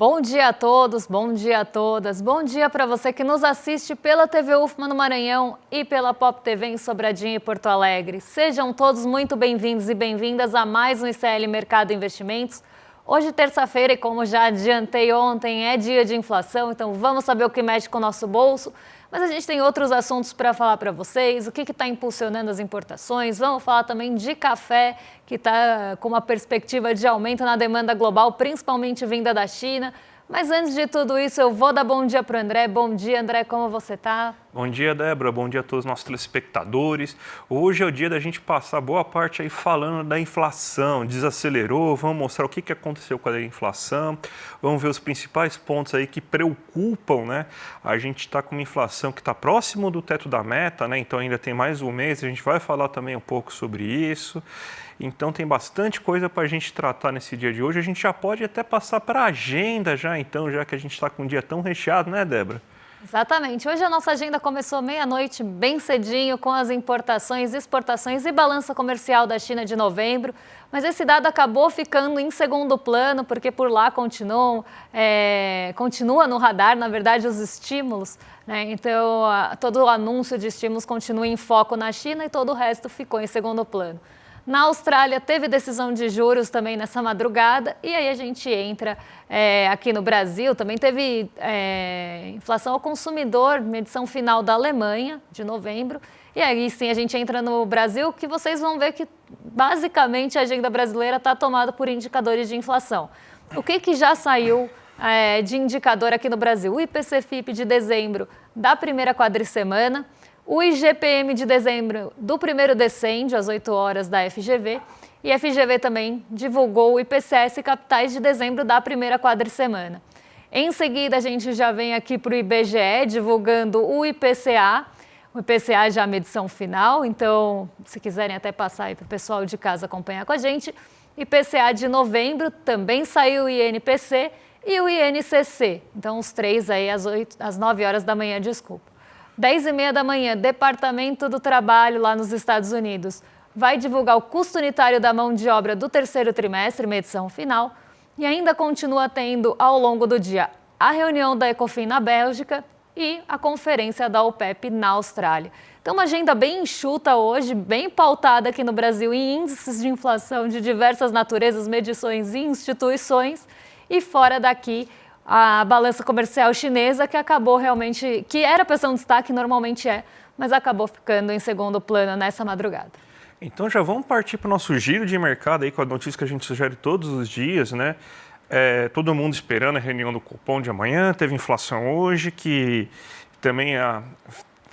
Bom dia a todos, bom dia a todas. Bom dia para você que nos assiste pela TV UFMA no Maranhão e pela Pop TV em Sobradinho e Porto Alegre. Sejam todos muito bem-vindos e bem-vindas a mais um ICL Mercado Investimentos. Hoje, terça-feira, e como já adiantei ontem, é dia de inflação, então vamos saber o que mexe com o nosso bolso. Mas a gente tem outros assuntos para falar para vocês, o que está impulsionando as importações. Vamos falar também de café, que está com uma perspectiva de aumento na demanda global, principalmente vinda da China. Mas antes de tudo isso, eu vou dar bom dia para o André. Bom dia, André, como você está? Bom dia, Débora. Bom dia a todos os nossos telespectadores. Hoje é o dia da gente passar boa parte aí falando da inflação. Desacelerou, vamos mostrar o que aconteceu com a inflação. Vamos ver os principais pontos aí que preocupam, né? A gente está com uma inflação que está próximo do teto da meta, né? Então ainda tem mais um mês, a gente vai falar também um pouco sobre isso. Então tem bastante coisa para a gente tratar nesse dia de hoje. A gente já pode até passar para a agenda já, então, já que a gente está com um dia tão recheado, né, Débora? Exatamente. Hoje a nossa agenda começou meia-noite, bem cedinho, com as importações, exportações e balança comercial da China de novembro. Mas esse dado acabou ficando em segundo plano, porque por lá continua no radar, na verdade, os estímulos, né? Então, todo o anúncio de estímulos continua em foco na China e todo o resto ficou em segundo plano. Na Austrália, teve decisão de juros também nessa madrugada, e aí a gente entra aqui no Brasil, também teve inflação ao consumidor, medição final da Alemanha, de novembro, e aí sim a gente entra no Brasil, que vocês vão ver que basicamente a agenda brasileira está tomada por indicadores de inflação. O que já saiu de indicador aqui no Brasil? O IPC-FIP de dezembro da primeira quadricemana, o IGPM de dezembro do primeiro decêndio, às 8 horas da FGV, e a FGV também divulgou o IPCS Capitais de dezembro da primeira quadricemana. Em seguida, a gente já vem aqui para o IBGE, divulgando o IPCA já é a medição final, então, se quiserem até passar aí para o pessoal de casa acompanhar com a gente. IPCA de novembro, também saiu o INPC e o INCC, então os três aí às 9 horas da manhã, desculpa. 10h30 da manhã, Departamento do Trabalho lá nos Estados Unidos vai divulgar o custo unitário da mão de obra do terceiro trimestre, medição final, e ainda continua tendo ao longo do dia a reunião da Ecofin na Bélgica e a conferência da OPEP na Austrália. Então, uma agenda bem enxuta hoje, bem pautada aqui no Brasil em índices de inflação de diversas naturezas, medições e instituições, e fora daqui a balança comercial chinesa, que acabou realmente, que era para ser um destaque, normalmente mas acabou ficando em segundo plano nessa madrugada. Então já vamos partir para o nosso giro de mercado aí com a notícia que a gente sugere todos os dias, né? Todo mundo esperando a reunião do Copom de amanhã, teve inflação hoje, que também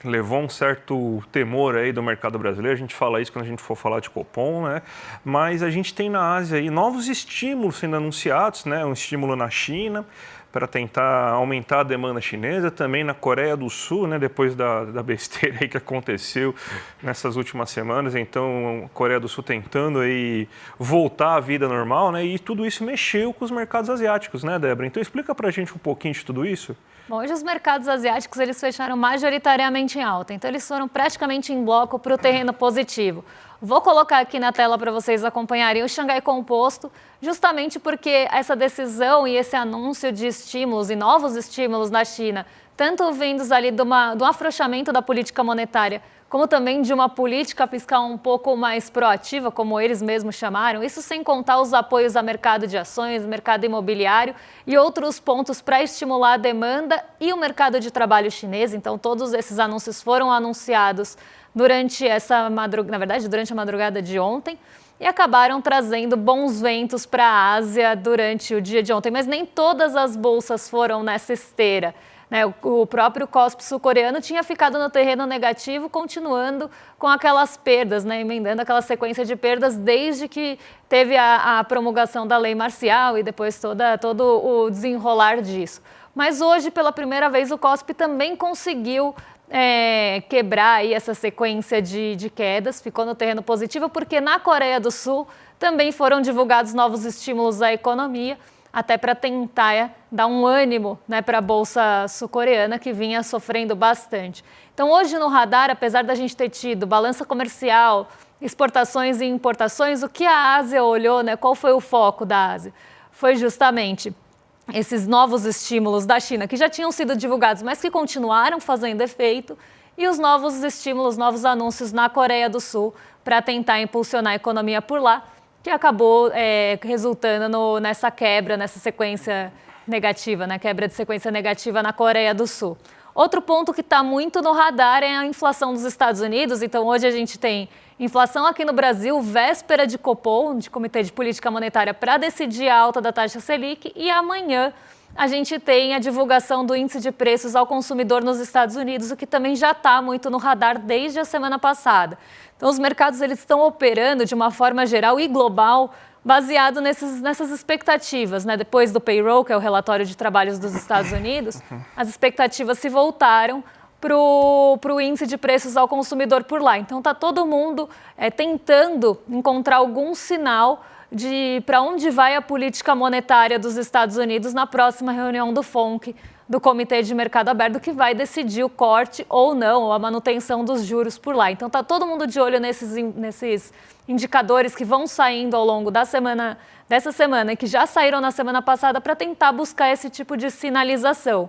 levou um certo temor aí do mercado brasileiro. A gente fala isso quando a gente for falar de Copom, né? Mas a gente tem na Ásia aí novos estímulos sendo anunciados, né? Um estímulo na China para tentar aumentar a demanda chinesa, também na Coreia do Sul, né? Depois da besteira aí que aconteceu nessas últimas semanas. Então, a Coreia do Sul tentando aí voltar à vida normal, né? E tudo isso mexeu com os mercados asiáticos, né, Débora? Então, explica para a gente um pouquinho de tudo isso. Bom, hoje os mercados asiáticos eles fecharam majoritariamente em alta, então eles foram praticamente em bloco para o terreno positivo. Vou colocar aqui na tela para vocês acompanharem o Xangai Composto, justamente porque essa decisão e esse anúncio de estímulos e novos estímulos na China, tanto vindos ali do afrouxamento da política monetária, como também de uma política fiscal um pouco mais proativa, como eles mesmos chamaram, isso sem contar os apoios a mercado de ações, mercado imobiliário e outros pontos para estimular a demanda e o mercado de trabalho chinês. Então, todos esses anúncios foram anunciados durante durante a madrugada de ontem e acabaram trazendo bons ventos para a Ásia durante o dia de ontem, mas nem todas as bolsas foram nessa esteira. O próprio KOSPI sul-coreano tinha ficado no terreno negativo, continuando com aquelas perdas, emendando aquela sequência de perdas desde que teve a promulgação da lei marcial e depois todo o desenrolar disso. Mas hoje, pela primeira vez, o KOSPI também conseguiu quebrar aí essa sequência de quedas, ficou no terreno positivo, porque na Coreia do Sul também foram divulgados novos estímulos à economia, até para tentar dar um ânimo para a Bolsa sul-coreana, que vinha sofrendo bastante. Então, hoje no radar, apesar da gente ter tido balança comercial, exportações e importações, o que a Ásia olhou, qual foi o foco da Ásia? Foi justamente esses novos estímulos da China, que já tinham sido divulgados, mas que continuaram fazendo efeito, e os novos estímulos, novos anúncios na Coreia do Sul para tentar impulsionar a economia por lá, que acabou resultando nessa quebra, nessa sequência negativa, na quebra de sequência negativa na Coreia do Sul. Outro ponto que está muito no radar é a inflação dos Estados Unidos. Então, hoje a gente tem inflação aqui no Brasil, véspera de Copom, de Comitê de Política Monetária, para decidir a alta da taxa Selic, e amanhã a gente tem a divulgação do índice de preços ao consumidor nos Estados Unidos, o que também já está muito no radar desde a semana passada. Então, os mercados eles estão operando de uma forma geral e global, baseado nessas expectativas, né? Depois do payroll, que é o relatório de trabalhos dos Estados Unidos, as expectativas se voltaram para o índice de preços ao consumidor por lá. Então, está todo mundo tentando encontrar algum sinal de para onde vai a política monetária dos Estados Unidos na próxima reunião do FONC, do Comitê de Mercado Aberto, que vai decidir o corte ou não, ou a manutenção dos juros por lá. Então, está todo mundo de olho nesses indicadores que vão saindo ao longo dessa semana e que já saíram na semana passada para tentar buscar esse tipo de sinalização.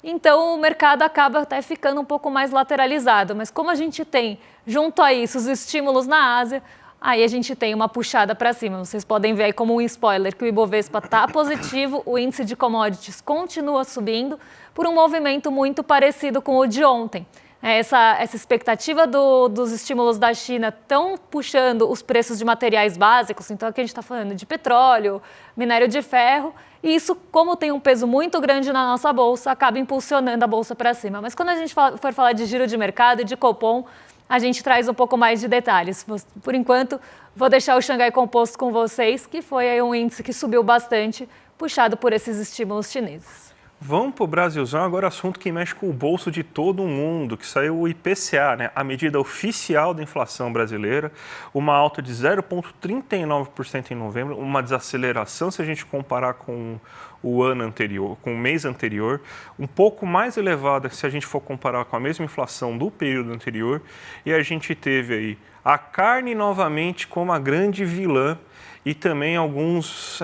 Então, o mercado acaba até ficando um pouco mais lateralizado, mas como a gente tem, junto a isso, os estímulos na Ásia, aí a gente tem uma puxada para cima. Vocês podem ver aí como um spoiler que o Ibovespa está positivo, o índice de commodities continua subindo por um movimento muito parecido com o de ontem. Essa expectativa dos estímulos da China estão puxando os preços de materiais básicos, então aqui a gente está falando de petróleo, minério de ferro, e isso, como tem um peso muito grande na nossa bolsa, acaba impulsionando a bolsa para cima. Mas quando a gente for falar de giro de mercado e de Copom, a gente traz um pouco mais de detalhes. Por enquanto, vou deixar o Xangai Composto com vocês, que foi aí um índice que subiu bastante, puxado por esses estímulos chineses. Vamos para o Brasilzão, agora assunto que mexe com o bolso de todo mundo, que saiu o IPCA, né? A medida oficial da inflação brasileira, uma alta de 0,39% em novembro, uma desaceleração se a gente comparar com o ano anterior, com o mês anterior, um pouco mais elevada se a gente for comparar com a mesma inflação do período anterior, e a gente teve aí a carne novamente como a grande vilã, e também alguns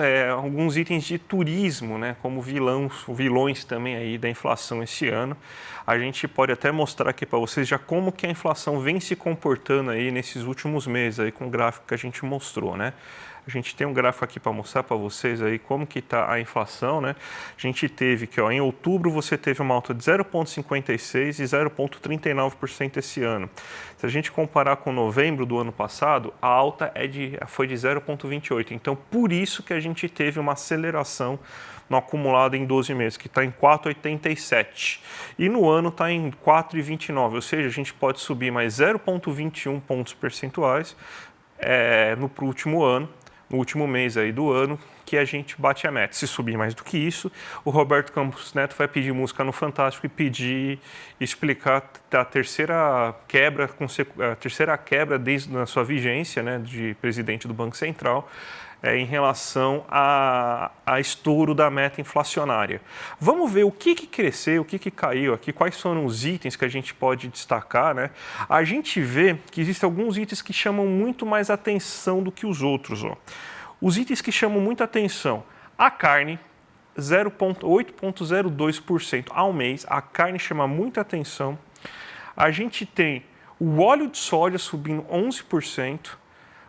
itens de turismo, né, como vilões também aí da inflação esse ano. A gente pode até mostrar aqui para vocês já como que a inflação vem se comportando aí nesses últimos meses, aí com o gráfico que a gente mostrou, né? A gente tem um gráfico aqui para mostrar para vocês aí como que está a inflação, né? A gente teve que, em outubro, você teve uma alta de 0,56% e 0,39% esse ano. Se a gente comparar com novembro do ano passado, a alta foi de 0,28%. Então, por isso que a gente teve uma aceleração no acumulado em 12 meses, que está em 4,87%. E no ano está em 4,29%, ou seja, a gente pode subir mais 0,21 pontos percentuais no último ano. No último mês aí do ano, que a gente bate a meta. Se subir mais do que isso, o Roberto Campos Neto vai pedir música no Fantástico e explicar a terceira quebra desde a sua vigência, né, de presidente do Banco Central, em relação a estouro da meta inflacionária. Vamos ver o que cresceu, o que caiu aqui, quais foram os itens que a gente pode destacar, né? A gente vê que existem alguns itens que chamam muito mais atenção do que os outros, ó. Os itens que chamam muita atenção, a carne, 8,02% ao mês, a carne chama muita atenção. A gente tem o óleo de soja subindo 11%,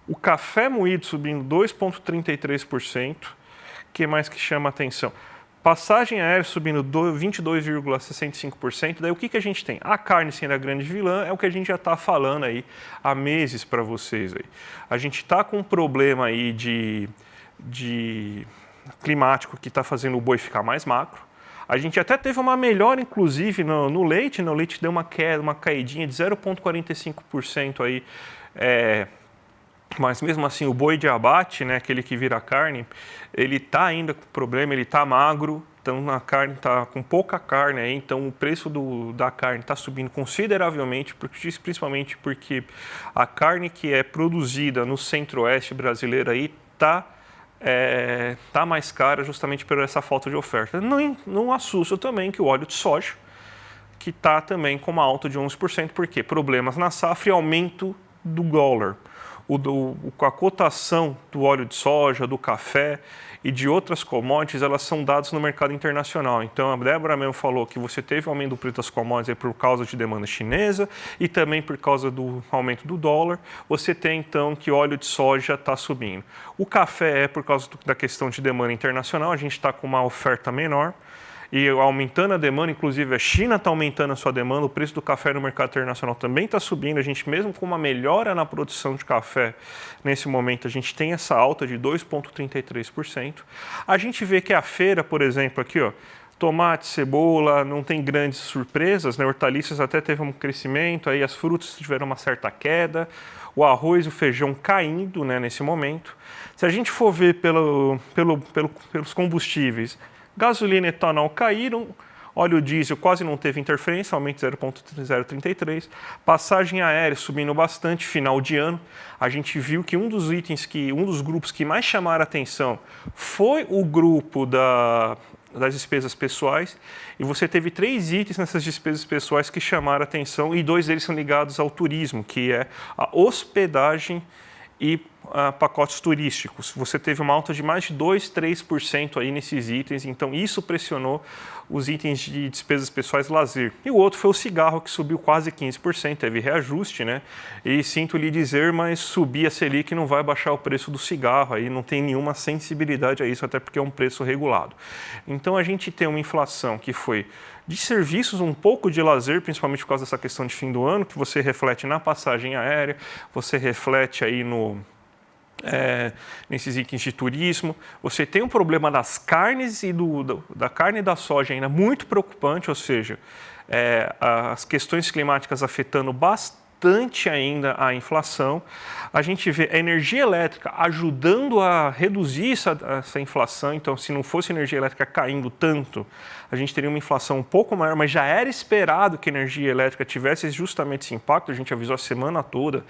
o café moído subindo 2,33%. O que mais que chama atenção? Passagem aérea subindo 22,65%. Daí o que a gente tem? A carne sendo a grande vilã é o que a gente já está falando aí há meses para vocês. Aí. A gente está com um problema aí de climático que está fazendo o boi ficar mais magro. A gente até teve uma melhora, inclusive, no leite. O leite deu uma caidinha de 0,45% aí. Mas mesmo assim, o boi de abate, né, aquele que vira carne, ele está ainda com problema, ele está magro, então a carne está com pouca carne aí, então o preço da carne está subindo consideravelmente, principalmente porque a carne que é produzida no centro-oeste brasileiro aí tá mais cara justamente por essa falta de oferta. Não assusta também que o óleo de soja, que está também com uma alta de 11%, porque problemas na safra e aumento do dólar. a cotação do óleo de soja, do café e de outras commodities, elas são dadas no mercado internacional. Então, a Débora mesmo falou que você teve aumento do preço das commodities por causa de demanda chinesa e também por causa do aumento do dólar. Você tem, então, que óleo de soja está subindo. O café é por causa da questão de demanda internacional, a gente está com uma oferta menor. E aumentando a demanda, inclusive a China está aumentando a sua demanda, o preço do café no mercado internacional também está subindo. A gente, mesmo com uma melhora na produção de café, nesse momento, a gente tem essa alta de 2,33%. A gente vê que a feira, por exemplo, aqui, ó, tomate, cebola, não tem grandes surpresas, né? Hortaliças até teve um crescimento, aí as frutas tiveram uma certa queda, o arroz e o feijão caindo, né, nesse momento. Se a gente for ver pelos combustíveis, gasolina e etanol caíram, óleo diesel quase não teve interferência, aumento 0,033, passagem aérea subindo bastante, final de ano. A gente viu que um dos grupos que mais chamaram a atenção foi o grupo das despesas pessoais, e você teve 3 itens nessas despesas pessoais que chamaram a atenção, e 2 deles são ligados ao turismo, que é a hospedagem e pacotes turísticos. Você teve uma alta de mais de 2-3% aí nesses itens, então isso pressionou os itens de despesas pessoais e lazer. E o outro foi o cigarro, que subiu quase 15%, teve reajuste, né? E sinto lhe dizer, mas subir a Selic não vai baixar o preço do cigarro, aí não tem nenhuma sensibilidade a isso, até porque é um preço regulado. Então a gente tem uma inflação que foi de serviços, um pouco de lazer, principalmente por causa dessa questão de fim do ano, que você reflete na passagem aérea, você reflete aí nesses itens de turismo. Você tem um problema das carnes e da carne e da soja ainda muito preocupante, ou seja, as questões climáticas afetando bastante ainda a inflação. A gente vê a energia elétrica ajudando a reduzir essa inflação, então se não fosse a energia elétrica caindo tanto, a gente teria uma inflação um pouco maior, mas já era esperado que a energia elétrica tivesse justamente esse impacto, a gente avisou a semana toda,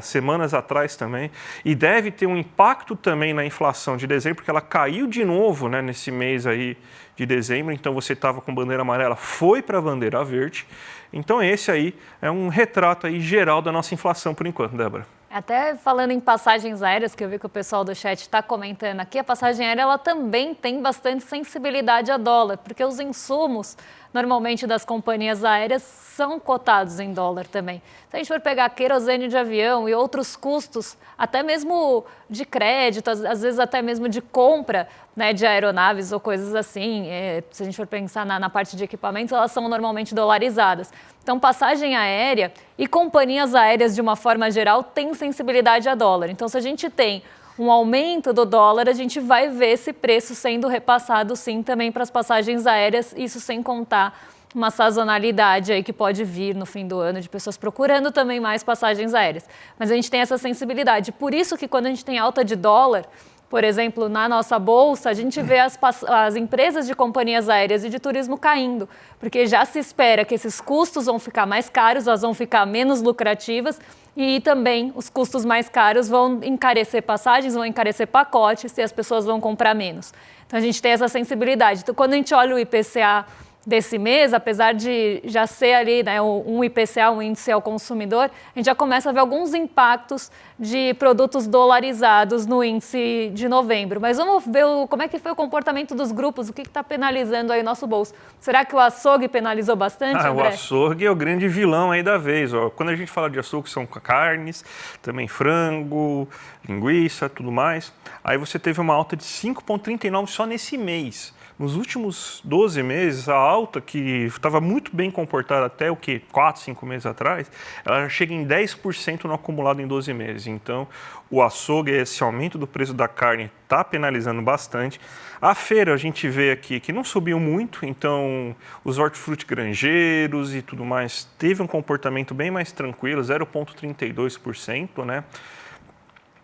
semanas atrás também, e deve ter um impacto também na inflação de dezembro, porque ela caiu de novo, né, nesse mês aí de dezembro, então você estava com bandeira amarela, foi para a bandeira verde. Então esse aí é um retrato aí geral da nossa inflação por enquanto, Débora. Até falando em passagens aéreas, que eu vi que o pessoal do chat está comentando aqui, a passagem aérea ela também tem bastante sensibilidade a dólar, porque os insumos, normalmente das companhias aéreas, são cotados em dólar também. Se a gente for pegar querosene de avião e outros custos, até mesmo de crédito, às vezes até mesmo de compra, né, de aeronaves ou coisas assim, se a gente for pensar na parte de equipamentos, elas são normalmente dolarizadas. Então, passagem aérea e companhias aéreas, de uma forma geral, têm sensibilidade a dólar. Então, se a gente tem um aumento do dólar, a gente vai ver esse preço sendo repassado, sim, também para as passagens aéreas, isso sem contar uma sazonalidade aí que pode vir no fim do ano de pessoas procurando também mais passagens aéreas. Mas a gente tem essa sensibilidade. Por isso que quando a gente tem alta de dólar, por exemplo, na nossa bolsa, a gente vê as empresas de companhias aéreas e de turismo caindo, porque já se espera que esses custos vão ficar mais caros, elas vão ficar menos lucrativas e também os custos mais caros vão encarecer passagens, vão encarecer pacotes e as pessoas vão comprar menos. Então a gente tem essa sensibilidade. Então quando a gente olha o IPCA desse mês, apesar de já ser ali, né, um IPCA, um índice ao consumidor, a gente já começa a ver alguns impactos de produtos dolarizados no índice de novembro. Mas vamos ver como é que foi o comportamento dos grupos, o que está penalizando aí o nosso bolso. Será que o açougue penalizou bastante, André? O açougue é o grande vilão aí da vez. Ó. Quando a gente fala de açougue, são carnes, também frango, linguiça, tudo mais. Aí você teve uma alta de 5,39 só nesse mês. Nos últimos 12 meses, a alta, que estava muito bem comportada até 4, 5 meses atrás, ela já chega em 10% no acumulado em 12 meses. Então, o açougue, esse aumento do preço da carne, está penalizando bastante. A feira, a gente vê aqui que não subiu muito, então os hortifruti granjeiros e tudo mais teve um comportamento bem mais tranquilo, 0,32%, né?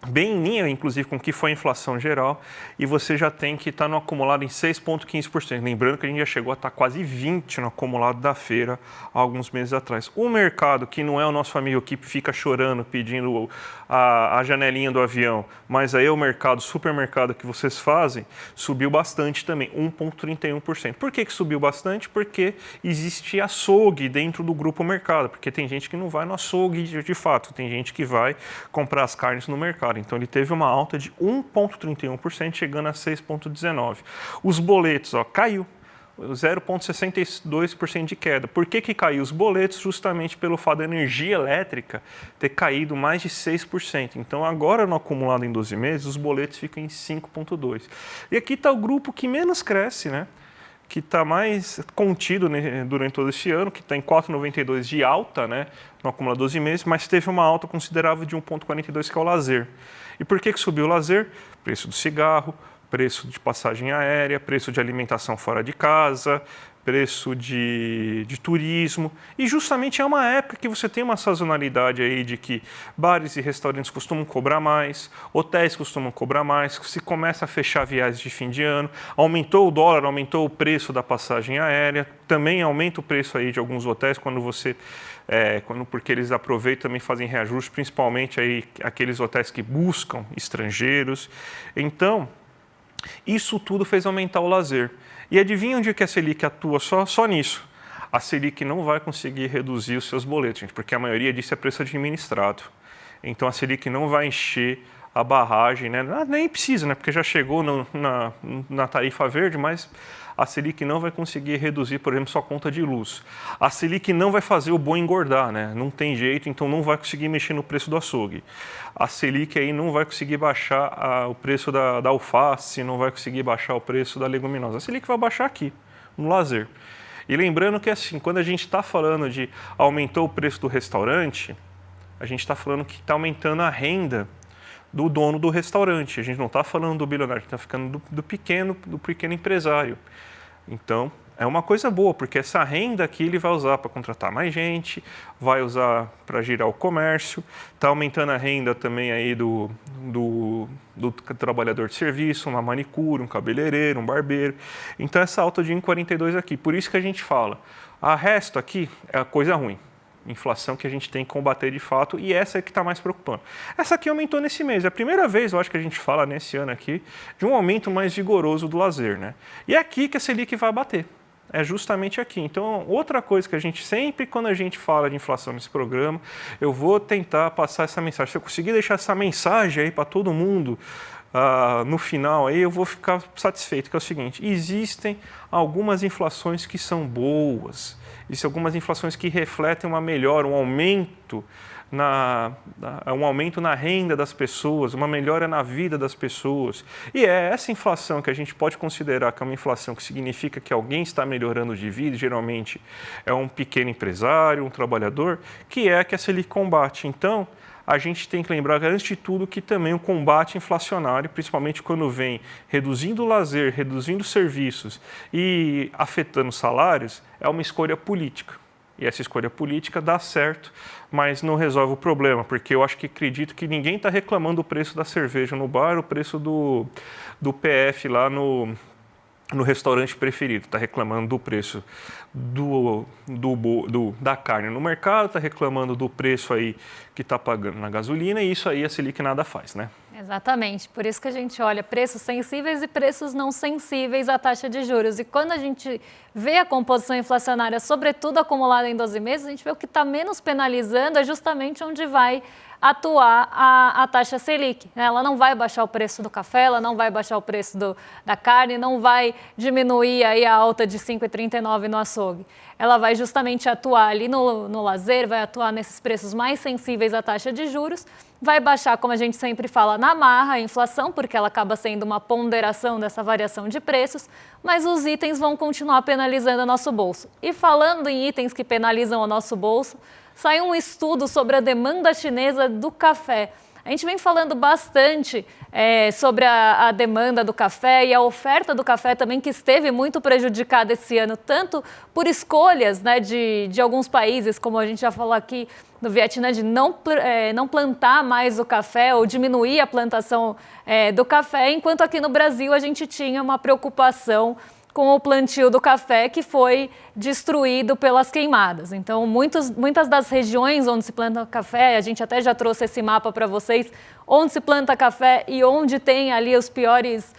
bem em linha, inclusive, com o que foi a inflação geral, e você já tem que estar no acumulado em 6,15%. Lembrando que a gente já chegou a estar quase 20% no acumulado da feira há alguns meses atrás. O mercado, que não é o nosso amigo que fica chorando, pedindo a janelinha do avião, mas aí é o mercado, supermercado que vocês fazem, subiu bastante também, 1,31%. Por que subiu bastante? Porque existe açougue dentro do grupo mercado, porque tem gente que não vai no açougue de fato, tem gente que vai comprar as carnes no mercado. Então, ele teve uma alta de 1,31%, chegando a 6,19%. Os boletos, caiu. 0,62% de queda. Por que caiu os boletos? Justamente pelo fato da energia elétrica ter caído mais de 6%. Então, agora no acumulado em 12 meses, os boletos ficam em 5,2%. E aqui está o grupo que menos cresce, né? Que está mais contido, né, durante todo esse ano, que está em 4,92 de alta, né, no acumulado 12 meses, mas teve uma alta considerável de 1,42, que é o lazer. E por que subiu o lazer? Preço do cigarro, preço de passagem aérea, preço de alimentação fora de casa, preço de turismo. E justamente é uma época que você tem uma sazonalidade aí de que bares e restaurantes costumam cobrar mais, hotéis costumam cobrar mais, se começa a fechar viagens de fim de ano, aumentou o dólar, aumentou o preço da passagem aérea, também aumenta o preço aí de alguns hotéis quando você... porque eles aproveitam e também fazem reajuste, principalmente aí aqueles hotéis que buscam estrangeiros. Então, isso tudo fez aumentar o lazer. E adivinha onde que a Selic atua só nisso? A Selic não vai conseguir reduzir os seus boletos, gente, porque a maioria disso é preço administrado. Então, a Selic não vai encher a barragem, né? Nem precisa, né? Porque já chegou na tarifa verde, mas a Selic não vai conseguir reduzir, por exemplo, sua conta de luz. A Selic não vai fazer o boi engordar, né? Não tem jeito, então não vai conseguir mexer no preço do açougue. A Selic aí não vai conseguir baixar o preço da alface, não vai conseguir baixar o preço da leguminosa. A Selic vai baixar aqui, no lazer. E lembrando que, assim, quando a gente está falando de aumentou o preço do restaurante, a gente está falando que está aumentando a renda do dono do restaurante. A gente não está falando do bilionário, a gente está ficando do pequeno empresário. Então, é uma coisa boa, porque essa renda aqui ele vai usar para contratar mais gente, vai usar para girar o comércio, está aumentando a renda também aí do trabalhador de serviço, uma manicure, um cabeleireiro, um barbeiro. Então, essa alta de 1,42 aqui. Por isso que a gente fala, a resto aqui é a coisa ruim. Inflação que a gente tem que combater de fato, e essa é que está mais preocupando. Essa aqui aumentou nesse mês. É a primeira vez, eu acho que a gente fala nesse ano aqui, de um aumento mais vigoroso do lazer, né? E é aqui que a Selic vai bater. É justamente aqui. Então, outra coisa que a gente sempre, quando a gente fala de inflação nesse programa, eu vou tentar passar essa mensagem. Se eu conseguir deixar essa mensagem aí para todo mundo, no final aí eu vou ficar satisfeito, que é o seguinte: existem algumas inflações que são boas, existem algumas inflações que refletem uma melhora, um aumento na renda das pessoas, uma melhora na vida das pessoas. E é essa inflação que a gente pode considerar que é uma inflação que significa que alguém está melhorando de vida, geralmente é um pequeno empresário, um trabalhador, que é a que a Selic combate. Então, a gente tem que lembrar, antes de tudo, que também o combate inflacionário, principalmente quando vem reduzindo o lazer, reduzindo serviços e afetando salários, é uma escolha política. E essa escolha política dá certo, mas não resolve o problema, porque eu acredito que ninguém está reclamando do preço da cerveja no bar, o preço do PF lá no restaurante preferido, está reclamando do preço da carne no mercado, está reclamando do preço aí que está pagando na gasolina, e isso aí a Selic nada faz, né? Exatamente, por isso que a gente olha preços sensíveis e preços não sensíveis à taxa de juros. E quando a gente vê a composição inflacionária, sobretudo acumulada em 12 meses, a gente vê o que está menos penalizando é justamente onde vai atuar a taxa Selic. Ela não vai baixar o preço do café, ela não vai baixar o preço da carne, não vai diminuir aí a alta de 5,39 no açougue. Ela vai justamente atuar ali no lazer, vai atuar nesses preços mais sensíveis à taxa de juros, vai baixar, como a gente sempre fala, na marra a inflação, porque ela acaba sendo uma ponderação dessa variação de preços, mas os itens vão continuar penalizando o nosso bolso. E falando em itens que penalizam o nosso bolso, saiu um estudo sobre a demanda chinesa do café. A gente vem falando bastante sobre a demanda do café e a oferta do café também, que esteve muito prejudicada esse ano, tanto por escolhas, né, de alguns países, como a gente já falou aqui no Vietnã, de não plantar mais o café ou diminuir a plantação do café, enquanto aqui no Brasil a gente tinha uma preocupação com o plantio do café, que foi destruído pelas queimadas. Então, muitas das regiões onde se planta café, a gente até já trouxe esse mapa para vocês, onde se planta café e onde tem ali as piores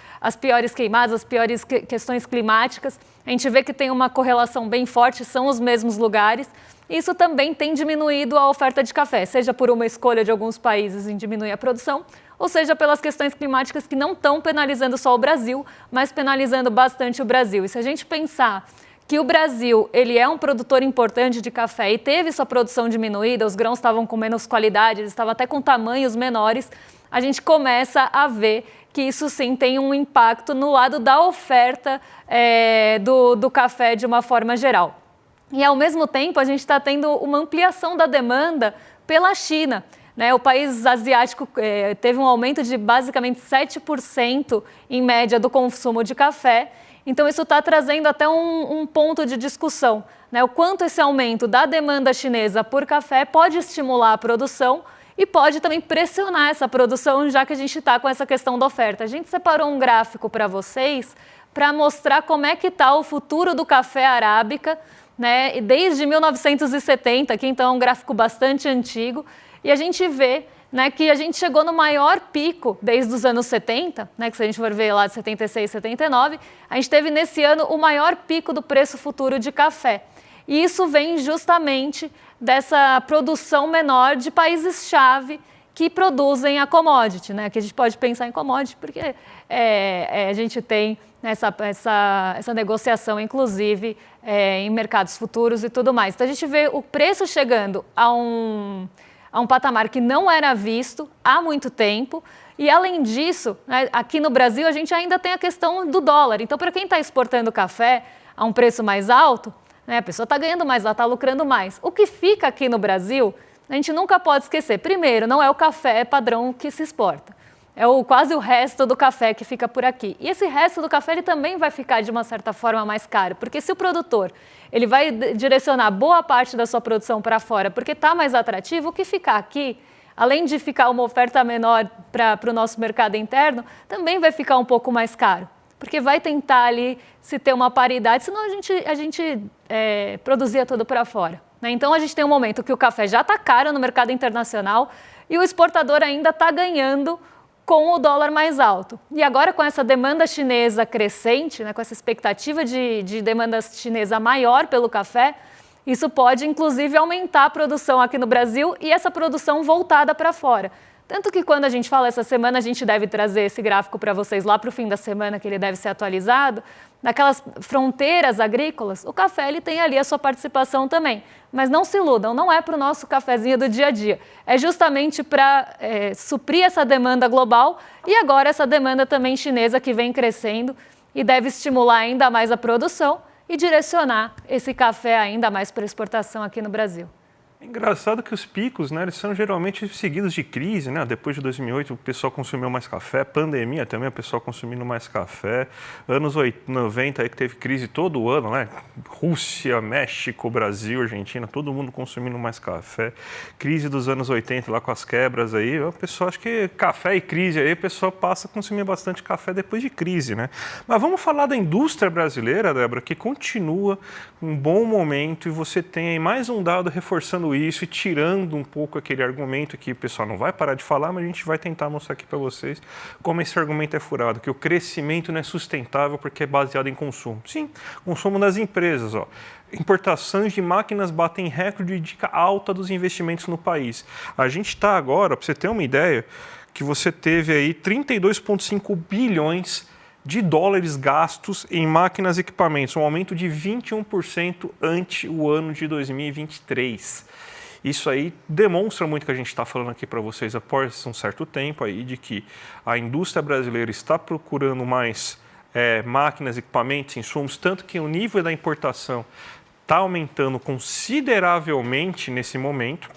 queimadas, as piores questões climáticas, a gente vê que tem uma correlação bem forte, são os mesmos lugares. Isso também tem diminuído a oferta de café, seja por uma escolha de alguns países em diminuir a produção, ou seja pelas questões climáticas que não estão penalizando só o Brasil, mas penalizando bastante o Brasil. E se a gente pensar que o Brasil ele é um produtor importante de café e teve sua produção diminuída, os grãos estavam com menos qualidade, eles estavam até com tamanhos menores, a gente começa a ver que isso sim tem um impacto no lado da oferta do café de uma forma geral. E ao mesmo tempo a gente está tendo uma ampliação da demanda pela China. O país asiático teve um aumento de basicamente 7% em média do consumo de café. Então isso está trazendo até um ponto de discussão, o quanto esse aumento da demanda chinesa por café pode estimular a produção e pode também pressionar essa produção, já que a gente está com essa questão da oferta. A gente separou um gráfico para vocês para mostrar como é que está o futuro do café arábica, desde 1970, que então é um gráfico bastante antigo, e a gente vê que a gente chegou no maior pico desde os anos 70, que se a gente for ver lá de 76, 79, a gente teve nesse ano o maior pico do preço futuro de café. E isso vem justamente dessa produção menor de países-chave que produzem a commodity, que a gente pode pensar em commodity porque a gente tem essa negociação, inclusive, em mercados futuros e tudo mais. Então a gente vê o preço chegando a um patamar que não era visto há muito tempo. E, além disso, aqui no Brasil, a gente ainda tem a questão do dólar. Então, para quem está exportando café a um preço mais alto, a pessoa está ganhando mais, ela está lucrando mais. O que fica aqui no Brasil, a gente nunca pode esquecer. Primeiro, não é o café padrão que se exporta. É quase o resto do café que fica por aqui. E esse resto do café ele também vai ficar, de uma certa forma, mais caro. Porque se o produtor ele vai direcionar boa parte da sua produção para fora porque está mais atrativo, o que ficar aqui, além de ficar uma oferta menor para o nosso mercado interno, também vai ficar um pouco mais caro. Porque vai tentar ali se ter uma paridade, senão a gente produzia tudo para fora. Então a gente tem um momento que o café já está caro no mercado internacional e o exportador ainda está ganhando com o dólar mais alto. E agora, com essa demanda chinesa crescente, com essa expectativa de demanda chinesa maior pelo café, isso pode, inclusive, aumentar a produção aqui no Brasil e essa produção voltada para fora. Tanto que quando a gente fala essa semana, a gente deve trazer esse gráfico para vocês lá para o fim da semana, que ele deve ser atualizado. Naquelas fronteiras agrícolas, o café ele tem ali a sua participação também. Mas não se iludam, não é para o nosso cafezinho do dia a dia. É justamente para suprir essa demanda global e agora essa demanda também chinesa que vem crescendo e deve estimular ainda mais a produção e direcionar esse café ainda mais para exportação aqui no Brasil. É engraçado que os picos, eles são geralmente seguidos de crise, Depois de 2008 o pessoal consumiu mais café, pandemia também o pessoal consumindo mais café, anos 90 aí que teve crise todo ano, Rússia, México, Brasil, Argentina, todo mundo consumindo mais café, crise dos anos 80 lá com as quebras aí, o pessoal acha que café e crise aí o pessoal passa a consumir bastante café depois de crise, Mas vamos falar da indústria brasileira, Débora, que continua um bom momento e você tem aí mais um dado reforçando isso e tirando um pouco aquele argumento que o pessoal não vai parar de falar, mas a gente vai tentar mostrar aqui para vocês como esse argumento é furado, que o crescimento não é sustentável porque é baseado em consumo. Sim, consumo das empresas, Importações de máquinas batem recorde de alta dos investimentos no país. A gente está agora, para você ter uma ideia, que você teve aí 32,5 bilhões de dólares gastos em máquinas e equipamentos, um aumento de 21% ante o ano de 2023. Isso aí demonstra muito o que a gente está falando aqui para vocês após um certo tempo aí, de que a indústria brasileira está procurando mais máquinas, equipamentos, insumos, tanto que o nível da importação está aumentando consideravelmente nesse momento.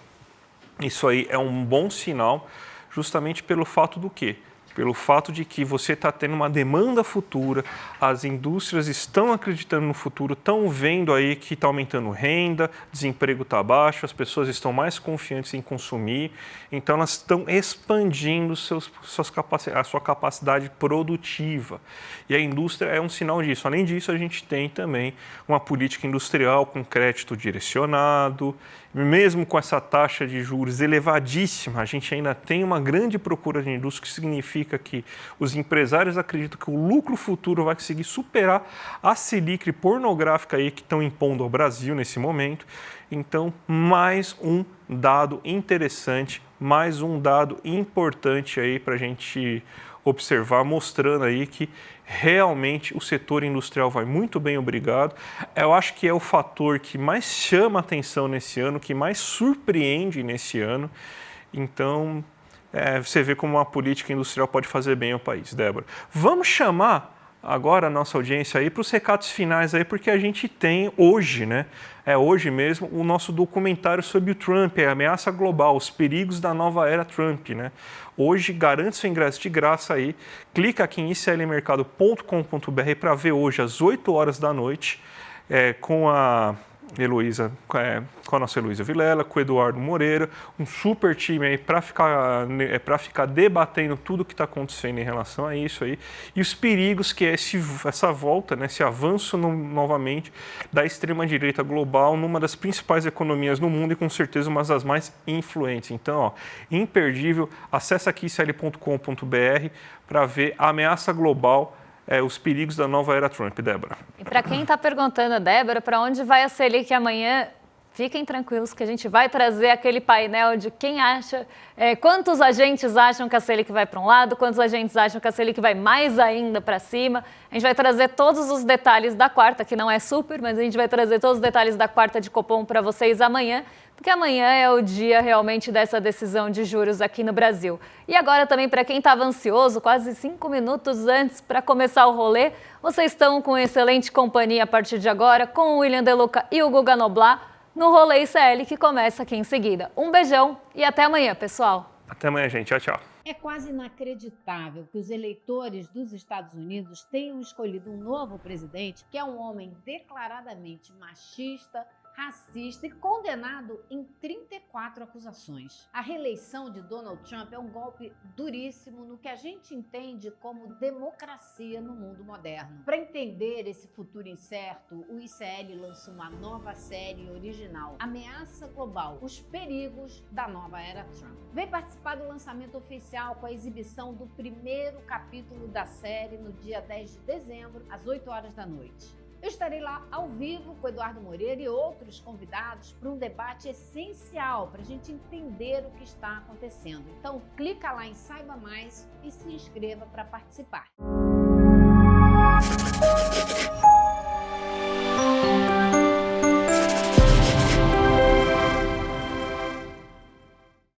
Isso aí é um bom sinal, justamente pelo fato do quê? Pelo fato de que você está tendo uma demanda futura, as indústrias estão acreditando no futuro, estão vendo aí que está aumentando renda, desemprego está baixo, as pessoas estão mais confiantes em consumir, então elas estão expandindo a sua capacidade produtiva. E a indústria é um sinal disso. Além disso, a gente tem também uma política industrial com crédito direcionado, mesmo com essa taxa de juros elevadíssima, a gente ainda tem uma grande procura de indústria, que significa que os empresários acreditam que o lucro futuro vai conseguir superar a Selic pornográfica aí que estão impondo ao Brasil nesse momento. Então, mais um dado interessante, mais um dado importante aí para a gente observar, mostrando aí que realmente o setor industrial vai muito bem, obrigado. Eu acho que é o fator que mais chama atenção nesse ano, que mais surpreende nesse ano. Então, você vê como uma política industrial pode fazer bem ao país, Débora. Vamos chamar agora a nossa audiência aí para os recados finais aí, porque a gente tem hoje, né? Hoje mesmo, o nosso documentário sobre o Trump, a ameaça global, os perigos da nova era Trump, né? Hoje, garante seu ingresso de graça aí, clica aqui em iclmercado.com.br para ver hoje às 8 horas da noite, com a Heloísa, com a nossa Heloísa Vilela, com o Eduardo Moreira, um super time aí para ficar debatendo tudo o que está acontecendo em relação a isso aí e os perigos que é essa volta, né, esse avanço novamente da extrema-direita global numa das principais economias no mundo e com certeza uma das mais influentes. Então, imperdível, acessa aqui icl.com.br para ver a ameaça global, os perigos da nova era Trump, Débora. E para quem está perguntando, Débora, para onde vai a Selic amanhã? Fiquem tranquilos que a gente vai trazer aquele painel de quem acha, quantos agentes acham que a Selic vai para um lado, quantos agentes acham que a Selic vai mais ainda para cima. A gente vai trazer todos os detalhes da quarta, que não é super, mas a gente vai trazer todos os detalhes da quarta de Copom para vocês amanhã, porque amanhã é o dia realmente dessa decisão de juros aqui no Brasil. E agora também, para quem estava ansioso, quase 5 minutos antes para começar o rolê, vocês estão com excelente companhia a partir de agora, com o William Deluca e o Guga Noblar, no Rolê ICL, que começa aqui em seguida. Um beijão e até amanhã, pessoal. Até amanhã, gente. Tchau, tchau. É quase inacreditável que os eleitores dos Estados Unidos tenham escolhido um novo presidente que é um homem declaradamente machista, racista e condenado em 34 acusações. A reeleição de Donald Trump é um golpe duríssimo no que a gente entende como democracia no mundo moderno. Para entender esse futuro incerto, o ICL lança uma nova série original, Ameaça Global, os perigos da nova era Trump. Vem participar do lançamento oficial com a exibição do primeiro capítulo da série no dia 10 de dezembro, às 8 horas da noite. Eu estarei lá ao vivo com o Eduardo Moreira e outros convidados para um debate essencial para a gente entender o que está acontecendo. Então, clica lá em Saiba Mais e se inscreva para participar.